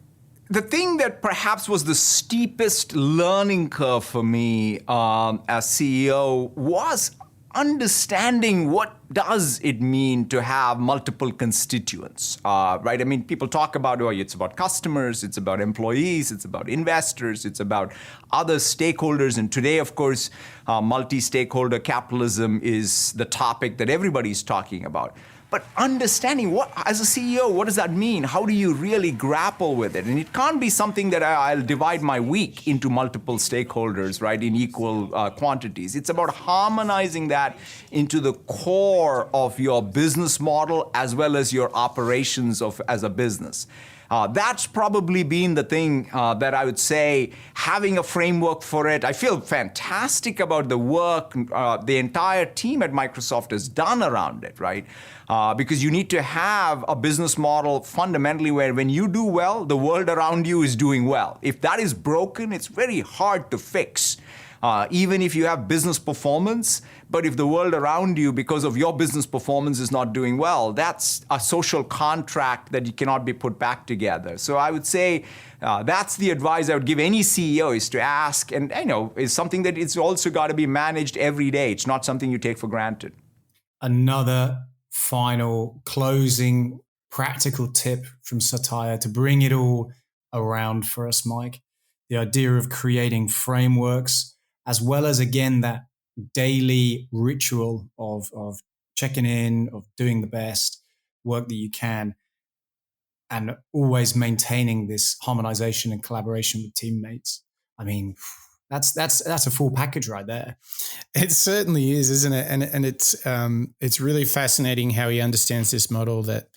the thing that perhaps was the steepest learning curve for me as CEO was understanding what does it mean to have multiple constituents, right? I mean, people talk about, it's about customers, it's about employees, it's about investors, it's about other stakeholders. And today, of course, multi-stakeholder capitalism is the topic that everybody's talking about. But understanding what, as a CEO, what does that mean? How do you really grapple with it? And it can't be something that I'll divide my week into multiple stakeholders, right, in equal quantities. It's about harmonizing that into the core of your business model as well as your operations as a business. That's probably been the thing that I would say, having a framework for it. I feel fantastic about the work the entire team at Microsoft has done around it, right? Because you need to have a business model fundamentally where when you do well, the world around you is doing well. If that is broken, it's very hard to fix. Even if you have business performance, but if the world around you, because of your business performance, is not doing well, that's a social contract that you cannot be put back together. So I would say that's the advice I would give any CEO, is to ask, and is something that it's also got to be managed every day. It's not something you take for granted. Another final closing practical tip from Satya to bring it all around for us, Mike. The idea of creating frameworks, as well as, again, that daily ritual of checking in, of doing the best work that you can, and always maintaining this harmonization and collaboration with teammates. I mean, that's a full package right there. It certainly is, isn't it? And it's really fascinating how he understands this model that,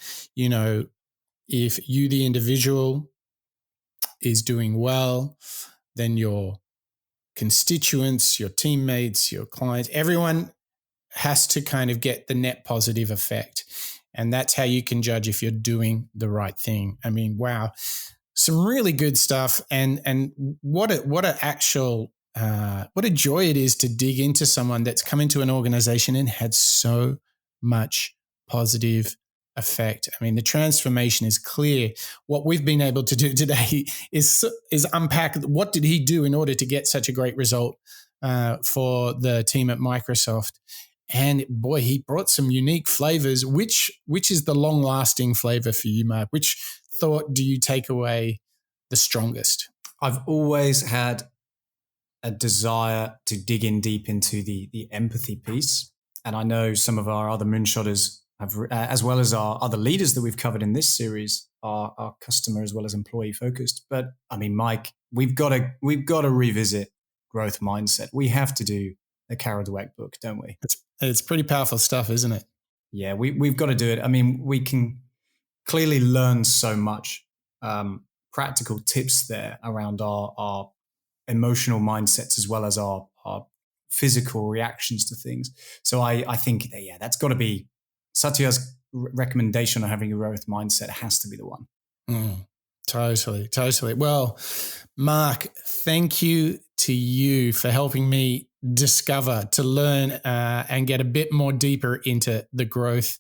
if you, the individual, is doing well, then your constituents, your teammates, your clients, everyone has to kind of get the net positive effect. And that's how you can judge if you're doing the right thing. I mean, wow, some really good stuff. And what a joy it is to dig into someone that's come into an organization and had so much positive effect. I mean, the transformation is clear. What we've been able to do today is unpack what did he do in order to get such a great result for the team at Microsoft. And boy, he brought some unique flavors. Which is the long-lasting flavor for you, Mark? Which thought do you take away the strongest? I've always had a desire to dig in deep into the empathy piece. And I know some of our other moonshotters have, as well as our other leaders that we've covered in this series, are customer as well as employee focused. But I mean, Mike, we've got to revisit growth mindset. We have to do the Carol Dweck book, don't we? It's pretty powerful stuff, isn't it? Yeah, we've got to do it. I mean, we can clearly learn so much practical tips there around our emotional mindsets as well as our physical reactions to things. So I think that, that's got to be Satya's recommendation on having a growth mindset has to be the one. Totally. Well, Mark, thank you to you for helping me discover, to learn and get a bit more deeper into the growth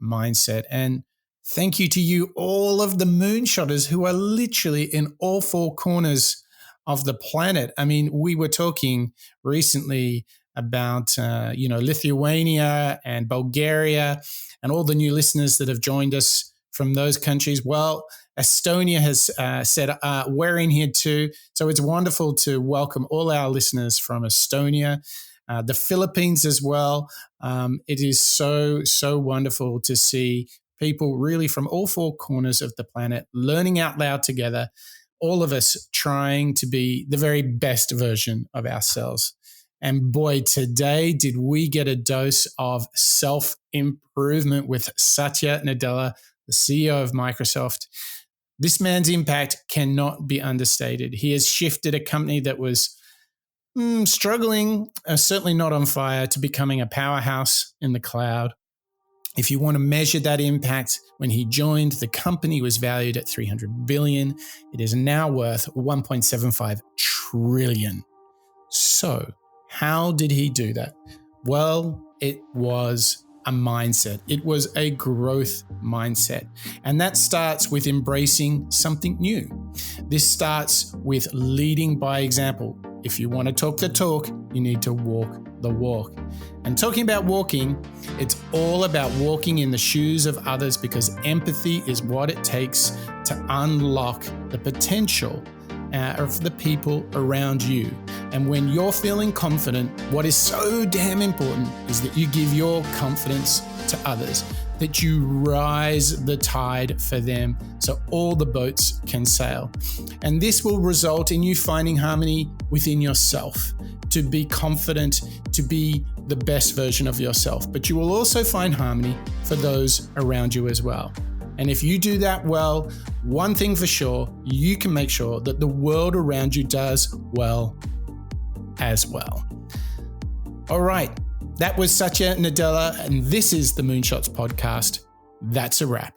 mindset. And thank you to you, all of the moonshotters who are literally in all four corners of the planet. I mean, we were talking recently about, Lithuania and Bulgaria and all the new listeners that have joined us from those countries. Well, Estonia has said, we're in here too. So it's wonderful to welcome all our listeners from Estonia, the Philippines as well. It is so, so wonderful to see people really from all four corners of the planet learning out loud together, all of us trying to be the very best version of ourselves. And boy, today did we get a dose of self-improvement with Satya Nadella, the CEO of Microsoft. This man's impact cannot be understated. He has shifted a company that was struggling, certainly not on fire, to becoming a powerhouse in the cloud. If you want to measure that impact, when he joined, the company was valued at $300 billion. It is now worth $1.75 trillion. So how did he do that? Well, it was a mindset. It was a growth mindset. And that starts with embracing something new. This starts with leading by example. If you want to talk the talk, you need to walk the walk. And talking about walking, it's all about walking in the shoes of others, because empathy is what it takes to unlock the potential of the people around you. And when you're feeling confident, what is so damn important is that you give your confidence to others, that you rise the tide for them so all the boats can sail. And this will result in you finding harmony within yourself, to be confident, to be the best version of yourself. But you will also find harmony for those around you as well. And if you do that well, one thing for sure, you can make sure that the world around you does well as well. All right, that was Satya Nadella, and this is the Moonshots Podcast. That's a wrap.